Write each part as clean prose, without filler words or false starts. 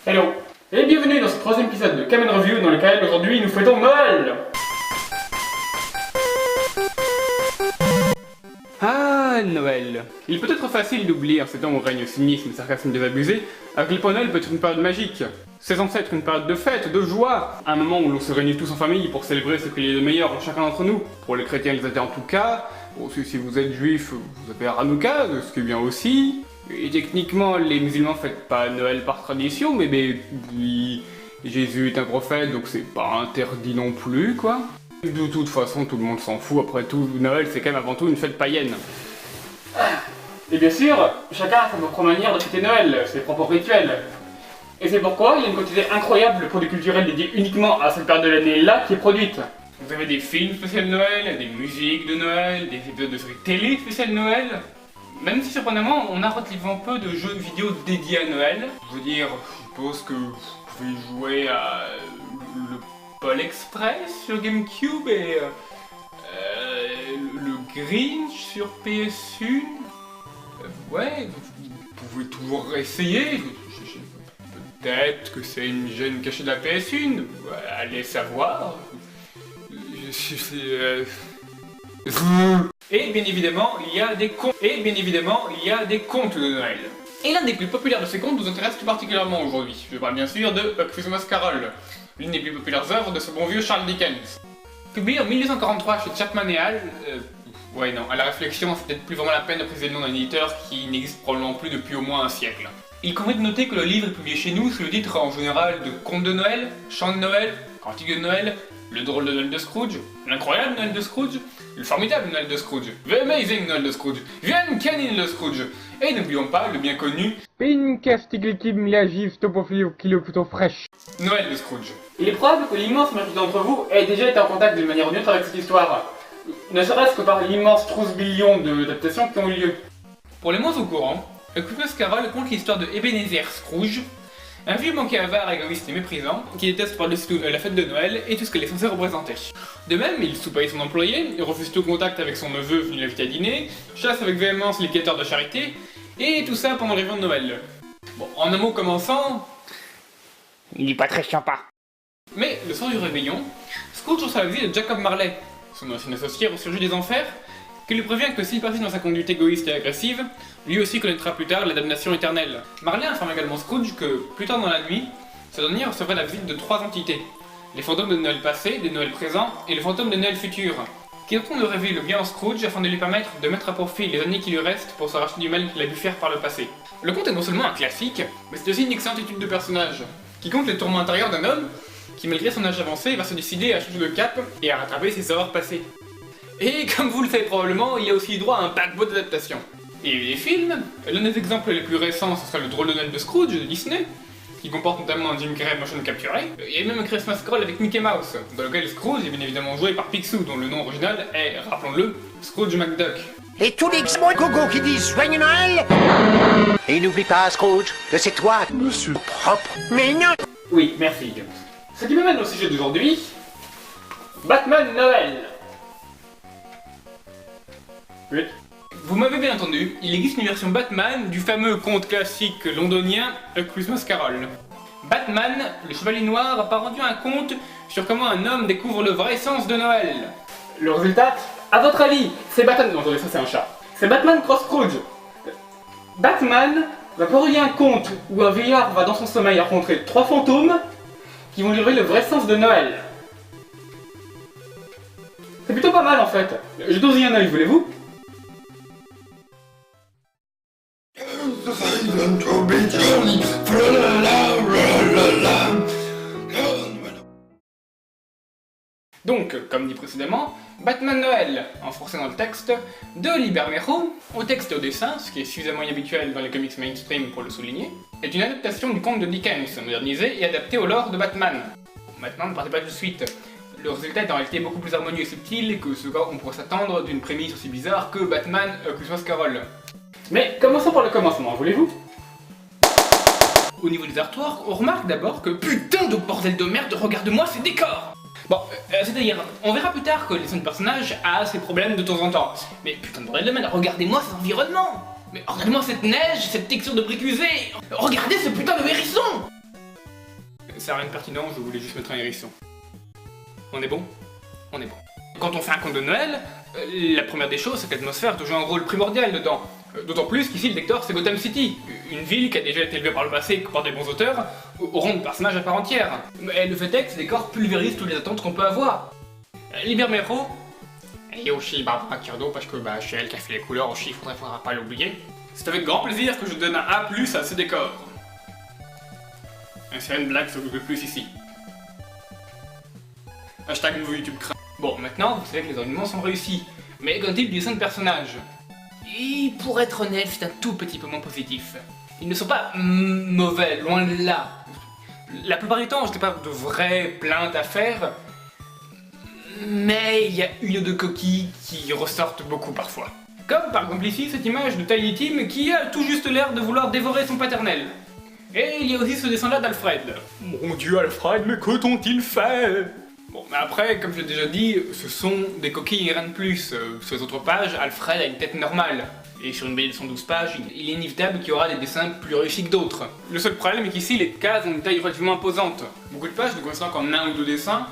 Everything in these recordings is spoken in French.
Hello, et bienvenue dans ce troisième épisode de Kamen Review dans lequel aujourd'hui nous fêtons Noël. Ah, Noël. Il peut être facile d'oublier en ces temps où règne le cynisme et le sarcasme désabusé, à quel point Noël peut être une période magique. C'est censé être une période de fête, de joie, un moment où l'on se réunit tous en famille pour célébrer ce qu'il y a de meilleur en chacun d'entre nous. Pour les chrétiens, les athées en tout cas, aussi si vous êtes juif, vous avez Hanouka, ce qui est bien aussi. Et techniquement, les musulmans fêtent pas Noël par tradition, mais Jésus est un prophète, donc c'est pas interdit non plus, quoi. De toute façon, tout le monde s'en fout, après tout, Noël c'est quand même avant tout une fête païenne. Et bien sûr, chacun a sa propre manière de fêter Noël, ses propres rituels. Et c'est pourquoi il y a une quantité incroyable de produits culturels dédiés uniquement à cette période de l'année-là qui est produite. Vous avez des films spéciaux de Noël, des musiques de Noël, des épisodes de séries télé spéciales de Noël. Même si surprenamment, on a relativement peu de jeux vidéo dédiés à Noël. Je veux dire, je suppose que vous pouvez jouer à le Pôle Express sur GameCube et le Grinch sur PS1. Ouais, vous pouvez toujours essayer. Peut-être que c'est une gêne cachée de la PS1. Allez savoir. Et bien évidemment, il y a des contes. De Noël. Et l'un des plus populaires de ces contes nous intéresse tout particulièrement aujourd'hui. Je parle bien sûr de A Christmas Carol, l'une des plus populaires œuvres de ce bon vieux Charles Dickens. Publié en 1843 chez Chapman et Hall, ouais non, à la réflexion, c'est peut-être plus vraiment la peine de préciser le nom d'un éditeur qui n'existe probablement plus depuis au moins un siècle. Il convient de noter que le livre est publié chez nous sous le titre en général de Contes de Noël, Chants de Noël, Cantiques de Noël, Le drôle de Noël de Scrooge, L'incroyable Noël de Scrooge, Le formidable Noël de Scrooge, The Amazing Noël de Scrooge, The Uncanny de Scrooge, et n'oublions pas le bien connu Pinkastiglitim Liagiv Topofilio Kilo plutôt fraîche Noël de Scrooge. Il est probable que l'immense majorité d'entre vous ait déjà été en contact d'une manière ou d'une autre avec cette histoire, ne serait-ce que par l'immense trousse-billion d'adaptations qui ont eu lieu. Pour les moins au courant, A Christmas Carol conte l'histoire de Ebenezer Scrooge, un vieux banquier avare, égoïste et méprisant, qui déteste par-dessus la fête de Noël et tout ce qu'elle est censée représenter. De même, il sous-paye son employé, il refuse tout contact avec son neveu venu l'inviter à dîner, chasse avec véhémence les quêteurs de charité, et tout ça pendant le réveillon de Noël. Bon, en un mot commençant... Il est pas très sympa. Mais, le soir du réveillon, Scrooge reçoit la visite de Jacob Marley, son ancien associé ressurgit des enfers, qui lui prévient que s'il persiste dans sa conduite égoïste et agressive, lui aussi connaîtra plus tard la damnation éternelle. Marley informe également Scrooge que, plus tard dans la nuit, ce dernier recevrait la visite de 3 entités. Les fantômes de Noël passé, des Noël présents et le fantôme de Noël futur, qui tenteront de réveiller le bien en Scrooge afin de lui permettre de mettre à profit les années qui lui restent pour se racheter du mal qu'il a dû faire par le passé. Le conte est non seulement un classique, mais c'est aussi une excellente étude de personnage, qui compte les tourments intérieurs d'un homme qui, malgré son âge avancé, va se décider à changer de cap et à rattraper ses erreurs passées. Et comme vous le savez probablement, il y a aussi droit à un paquebot d'adaptation. Et les films, l'un des exemples les plus récents, ce sera le drôle de Noël de Scrooge de Disney, qui comporte notamment un Jim Carrey motion capturé, et même un Christmas Carol avec Mickey Mouse, dans lequel Scrooge est bien évidemment joué par Picsou, dont le nom original est, rappelons-le, Scrooge McDuck. Et tous les gogo qui disent Joyeux Noël. Et n'oublie pas, Scrooge, que c'est toi, monsieur propre. Mais non. Oui, merci. Ce qui m'amène au sujet d'aujourd'hui, Batman Noël. Oui. Vous m'avez bien entendu, il existe une version Batman du fameux conte classique londonien A Christmas Carol. Batman, le chevalier noir, a pas rendu un conte sur comment un homme découvre le vrai sens de Noël. Le résultat, à votre avis, c'est Batman... Non, attendez, ça c'est un chat. C'est Batman cross Scrooge. Batman va parodier un conte où un vieillard va dans son sommeil rencontrer 3 fantômes qui vont lui révéler le vrai sens de Noël. C'est plutôt pas mal en fait. Je dose y un œil, voulez-vous? Donc, comme dit précédemment, Batman Noël, enfoncé dans le texte, de Liber Mejo, au texte et au dessin, ce qui est suffisamment inhabituel dans les comics mainstream pour le souligner, est une adaptation du conte de Dickens, modernisé et adapté au lore de Batman. Maintenant, ne partez pas tout de suite. Le résultat est en réalité beaucoup plus harmonieux et subtil que ce qu'on pourrait s'attendre d'une prémisse aussi bizarre que Batman A Christmas Carol. Mais commençons par le commencement, voulez-vous? Au niveau des artworks, on remarque d'abord que putain de bordel de merde, regarde-moi ces décors! Bon, c'est-à-dire, on verra plus tard que les sons de personnages a ses problèmes de temps en temps. Mais putain de bordel de merde, regardez-moi cet environnement! Mais regardez-moi cette neige, cette texture de briques usées! Regardez ce putain de hérisson! Ça n'a rien de pertinent, je voulais juste mettre un hérisson. On est bon? On est bon. Quand on fait un conte de Noël, la première des choses, c'est que l'atmosphère joue un rôle primordial dedans. D'autant plus qu'ici, le décor, c'est Gotham City, une ville qui a déjà été élevée par le passé par des bons auteurs, au rang de personnage à part entière. Mais le fait est que ce décor pulvérise toutes les attentes qu'on peut avoir. Libermero, et aussi Barbara Kirdo, parce que c'est elle qui a fait les couleurs aussi, faudrait pas l'oublier. C'est avec grand plaisir que je donne un A+ à ce décor. C'est une blague sur Google Plus ici. Hashtag nouveau YouTube crâne. Bon, maintenant, vous savez que les ornements sont réussis. Mais qu'en est-il du dessin de personnage? Et pour être honnête, c'est un tout petit peu moins positif. Ils ne sont pas mauvais, loin de là. La plupart du temps, je n'ai pas de vraies plaintes à faire. Mais il y a une ou deux coquilles qui ressortent beaucoup parfois. Comme par exemple ici, cette image de Tiny Tim qui a tout juste l'air de vouloir dévorer son paternel. Et il y a aussi ce dessin-là d'Alfred. Mon Dieu Alfred, mais que t'ont-ils fait? Bon, mais après, comme je l'ai déjà dit, ce sont des coquilles et rien de plus. Sur les autres pages, Alfred a une tête normale. Et sur une BD de 112 pages, il est inévitable qu'il y aura des dessins plus réussis que d'autres. Le seul problème est qu'ici, les cases ont une taille relativement imposante. Beaucoup de pages ne correspondent qu'en un ou deux dessins,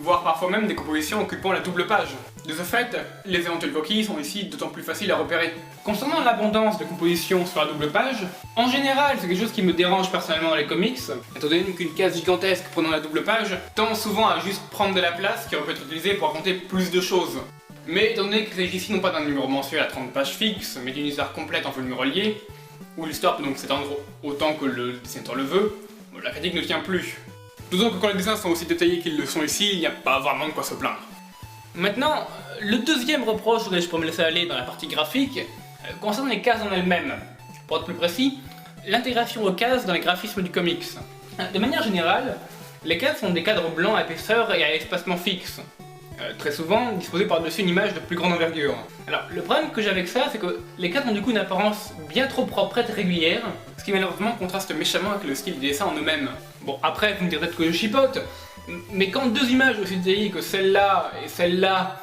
voire parfois même des compositions occupant la double page. De ce fait, les éventuelles coquilles sont ici d'autant plus faciles à repérer. Concernant l'abondance de compositions sur la double page, en général c'est quelque chose qui me dérange personnellement dans les comics, étant donné qu'une case gigantesque prenant la double page tend souvent à juste prendre de la place qui aurait pu être utilisée pour raconter plus de choses. Mais étant donné qu'il s'agit ici non pas d'un numéro mensuel à 30 pages fixes, mais d'une histoire complète en volume relié, où l'histoire peut donc s'étendre autant que le dessinateur le veut, la critique ne tient plus. D'autant que quand les dessins sont aussi détaillés qu'ils le sont ici, il n'y a pas vraiment de quoi se plaindre. Maintenant, le deuxième reproche auquel je peux me laisser aller dans la partie graphique concerne les cases en elles-mêmes. Pour être plus précis, l'intégration aux cases dans les graphismes du comics. De manière générale, les cases sont des cadres blancs à épaisseur et à espacement fixe. Très souvent disposés par-dessus une image de plus grande envergure. Alors, le problème que j'ai avec ça, c'est que les cadres ont du coup une apparence bien trop proprette et régulière, ce qui malheureusement contraste méchamment avec le style des dessins en eux-mêmes. Bon, après, vous me direz peut-être que je chipote, mais quand deux images aussi détaillées que celle-là et celle-là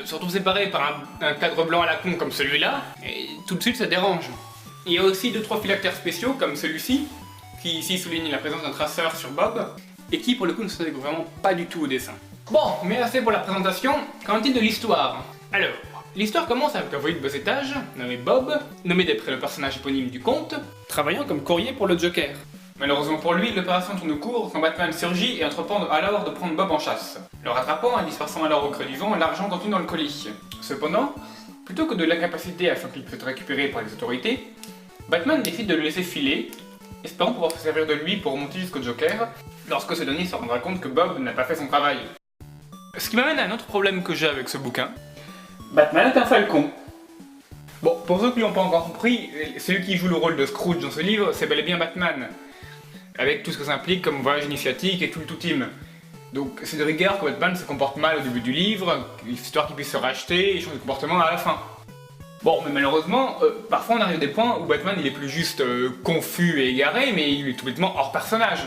se retrouvent séparées par un cadre blanc à la con comme celui-là, tout de suite ça dérange. Il y a aussi 2-3 phylactères spéciaux comme celui-ci, qui ici souligne la présence d'un traceur sur Bob, et qui pour le coup ne s'intègre vraiment pas du tout au dessin. Bon, mais assez pour la présentation, qu'en est-il de l'histoire? Alors, l'histoire commence avec un voyou de bas étage, nommé Bob, nommé d'après le personnage éponyme du conte, travaillant comme courrier pour le Joker. Malheureusement pour lui, l'opération tourne court quand Batman surgit et entreprend alors de prendre Bob en chasse. Le rattrapant et dispersant alors au creux du vent l'argent contenu dans le colis. Cependant, plutôt que de l'incapaciter afin qu'il puisse être récupéré par les autorités, Batman décide de le laisser filer, espérant pouvoir se servir de lui pour remonter jusqu'au Joker, lorsque ce dernier se rendra compte que Bob n'a pas fait son travail. Ce qui m'amène à un autre problème que j'ai avec ce bouquin. Batman est un falcon. Bon, pour ceux qui l'ont pas encore compris, celui qui joue le rôle de Scrooge dans ce livre, c'est bel et bien Batman. Avec tout ce que ça implique comme voyage initiatique et tout le tout team. Donc c'est de rigueur que Batman se comporte mal au début du livre, histoire qu'il puisse se racheter et changer de comportement à la fin. Bon, mais malheureusement, parfois on arrive à des points où Batman il est plus juste confus et égaré, mais il est tout bêtement hors personnage.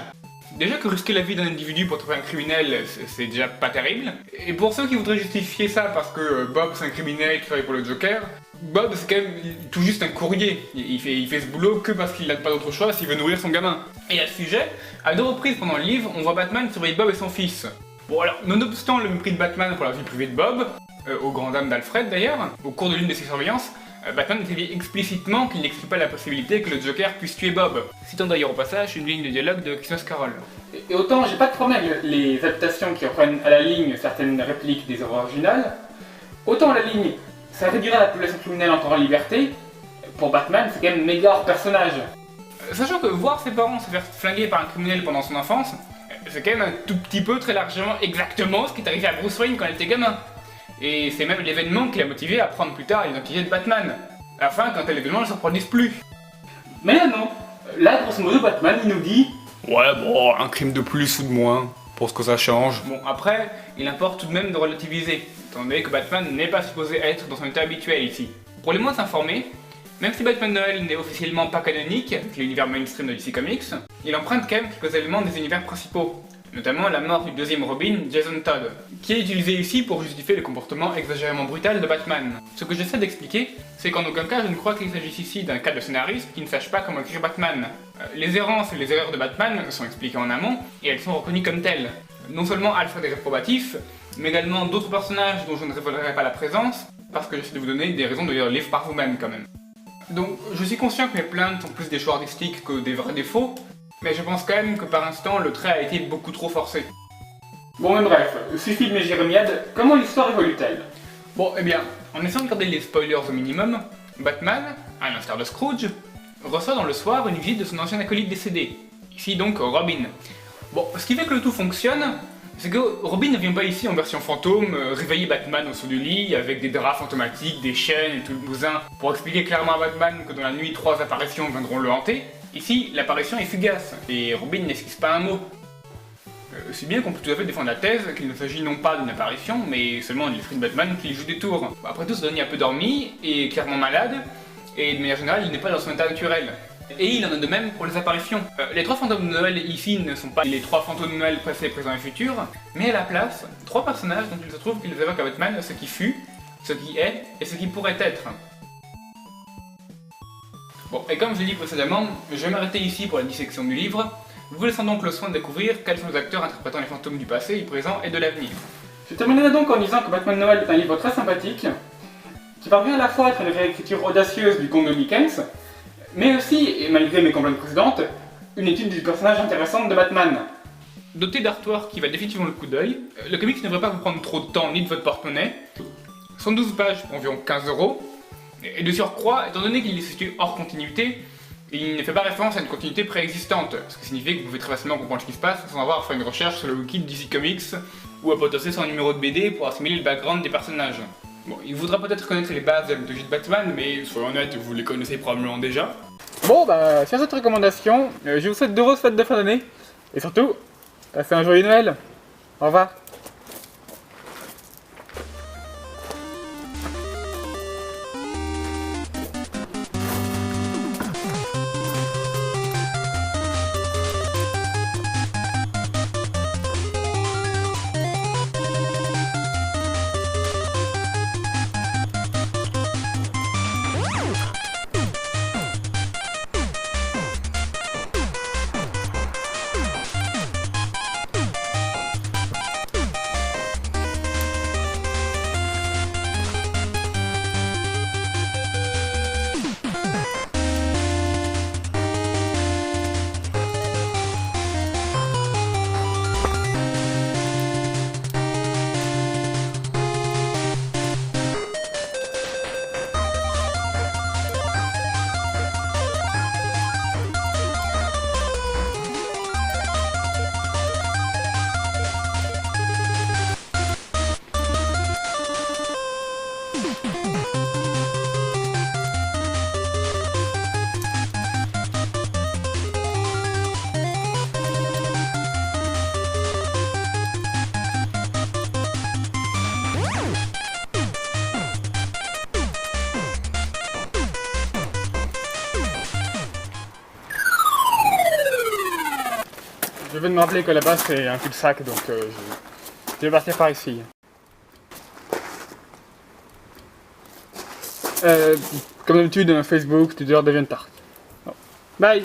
Déjà que risquer la vie d'un individu pour trouver un criminel, c'est déjà pas terrible. Et pour ceux qui voudraient justifier ça parce que Bob c'est un criminel qui travaille pour le Joker, Bob c'est quand même tout juste un courrier. Il fait ce boulot que parce qu'il n'a pas d'autre choix s'il veut nourrir son gamin. Et à ce sujet, à 2 reprises pendant le livre, on voit Batman surveiller Bob et son fils. Bon alors, nonobstant le mépris de Batman pour la vie privée de Bob, aux grandes dames d'Alfred d'ailleurs, au cours de l'une de ses surveillances, Batman établit explicitement qu'il n'exclut pas la possibilité que le Joker puisse tuer Bob, citant d'ailleurs au passage une ligne de dialogue de Christmas Carol. Et autant j'ai pas de problème avec les adaptations qui reprennent à la ligne certaines répliques des œuvres originales, autant à la ligne, ça réduira la population criminelle encore en liberté, pour Batman c'est quand même méga hors personnage. Sachant que voir ses parents se faire flinguer par un criminel pendant son enfance, c'est quand même un tout petit peu très largement exactement ce qui est arrivé à Bruce Wayne quand il était gamin. Et c'est même l'événement qui l'a motivé à prendre plus tard l'identité de Batman, afin qu'un tel événement ne se reproduise plus. Mais là non, là grosso modo Batman il nous dit ouais bon, un crime de plus ou de moins, pour ce que ça change. Bon après, il importe tout de même de relativiser, étant donné que Batman n'est pas supposé être dans son état habituel ici. Pour les moins informés, même si Batman Noël n'est officiellement pas canonique avec l'univers mainstream de DC Comics, il emprunte quand même quelques éléments des univers principaux, notamment la mort du deuxième Robin, Jason Todd, qui est utilisé ici pour justifier le comportement exagérément brutal de Batman. Ce que j'essaie d'expliquer, c'est qu'en aucun cas je ne crois qu'il s'agisse ici d'un cas de scénariste qui ne sache pas comment écrire Batman. Les errances et les erreurs de Batman sont expliquées en amont, et elles sont reconnues comme telles. Non seulement Alfred est réprobatif, mais également d'autres personnages dont je ne révélerai pas la présence, parce que j'essaie de vous donner des raisons de lire le livre par vous-même quand même. Donc je suis conscient que mes plaintes sont plus des choix artistiques que des vrais défauts, mais je pense quand même que par instant le trait a été beaucoup trop forcé. Bon mais bref, suffit de mes jérémiades, comment l'histoire évolue-t-elle? Bon eh bien, en essayant de garder les spoilers au minimum, Batman, à l'instar de Scrooge, reçoit dans le soir une visite de son ancien acolyte décédé, ici donc Robin. Bon, ce qui fait que le tout fonctionne, c'est que Robin ne vient pas ici en version fantôme, réveiller Batman au saut du lit avec des draps fantomatiques, des chaînes et tout le bousin pour expliquer clairement à Batman que dans la nuit 3 apparitions viendront le hanter. Ici, l'apparition est fugace et Robin n'esquisse pas un mot. Si bien qu'on peut tout à fait défendre la thèse qu'il ne s'agit non pas d'une apparition, mais seulement de l'esprit de Batman qui joue des tours. Après tout, ce dernier a peu dormi, est clairement malade, et de manière générale, il n'est pas dans son état naturel. Et il en a de même pour les apparitions. Les 3 fantômes de Noël ici ne sont pas les 3 fantômes de Noël passés, présents et futurs, mais à la place, 3 personnages dont il se trouve qu'ils évoquent à Batman ce qui fut, ce qui est et ce qui pourrait être. Bon, et comme je l'ai dit précédemment, je vais m'arrêter ici pour la dissection du livre, vous laissant donc le soin de découvrir quels sont les acteurs interprétant les fantômes du passé, du présent et de l'avenir. Je terminerai donc en disant que Batman Noël est un livre très sympathique, qui parvient à la fois à être une réécriture audacieuse du conte de Dickens, mais aussi, et malgré mes complaintes précédentes, une étude du personnage intéressante de Batman. Doté d'artwork qui va définitivement le coup d'œil, le comics ne devrait pas vous prendre trop de temps ni de votre porte-monnaie, 112 pages pour environ 15 €, et de surcroît, étant donné qu'il est situé hors continuité, il ne fait pas référence à une continuité préexistante, ce qui signifie que vous pouvez très facilement comprendre ce qui se passe sans avoir à faire une recherche sur le wiki de DC Comics ou à potasser son numéro de BD pour assimiler le background des personnages. Bon, il voudra peut-être connaître les bases de la mythologie de Batman, mais soyons honnêtes, vous les connaissez probablement déjà. Bon, bah, sur cette recommandation, je vous souhaite d'heureuses fêtes de fin d'année, et surtout, passez un joyeux Noël. Au revoir. Je viens de me rappeler que là-bas c'est un cul-de-sac, donc je vais partir par ici. Comme d'habitude, Facebook, Twitter deviennent tard. Bon. Bye.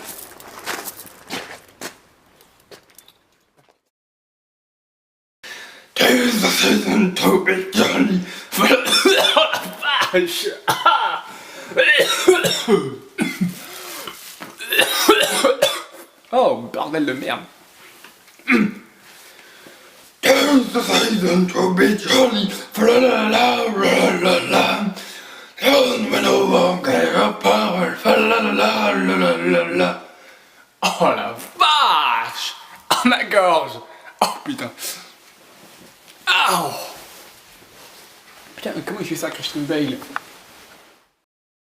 Oh, bordel de merde. Oh la vache! Oh ma gorge! Oh putain! Ah! Putain, comment il fait ça, Christian Bale?